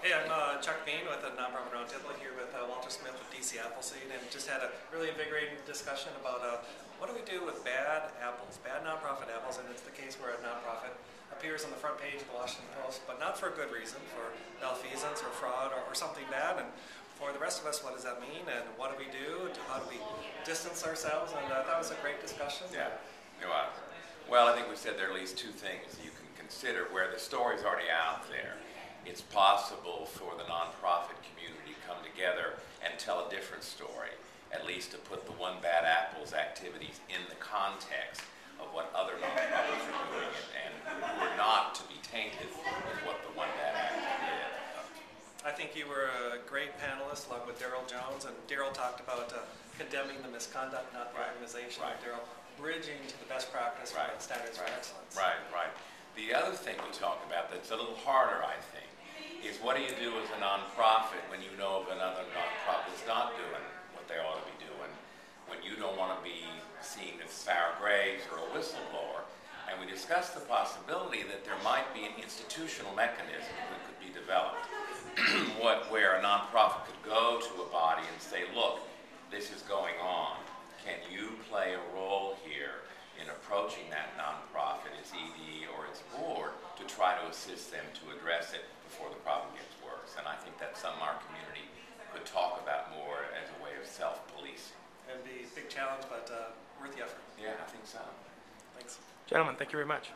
Hey, I'm Chuck Bean with the Nonprofit Roundtable here with Walter Smith with DC Appleseed, and just had a really invigorating discussion about what do we do with bad apples, bad nonprofit apples, and it's the case where a nonprofit appears on the front page of the Washington Post, but not for a good reason, for malfeasance or fraud or something bad. And for the rest of us, what does that mean, and what do we do? How do we distance ourselves? And that was a great discussion. Yeah, it was. Well, I think we said there are at least two things you can consider. Where the story's already out there, it's possible for the nonprofit community to come together and tell a different story, at least to put the One Bad Apple's activities in the context of what other nonprofits are doing and who are not to be tainted with what the One Bad Apple did. I think you were a great panelist along with Daryl Jones, and Daryl talked about condemning the misconduct, not the organization. Right. Daryl bridging to the best practice and standards for excellence. Right. The other thing we talk about that's a little harder, I think, is what do you do as a nonprofit when you know of another nonprofit that's not doing what they ought to be doing, when you don't want to be seen as sour grapes or a whistleblower. And we discussed the possibility that there might be an institutional mechanism that could be developed where a nonprofit could go to a body and say, look, this is going on. Can you play a role here in approaching that nonprofit, its ED or its board, to try to assist them to address it before the problem gets worse? And I think that's something our community could talk about more as a way of self-policing. It'd be a big challenge, but worth the effort. Yeah, I think so. Thanks. Gentlemen, thank you very much.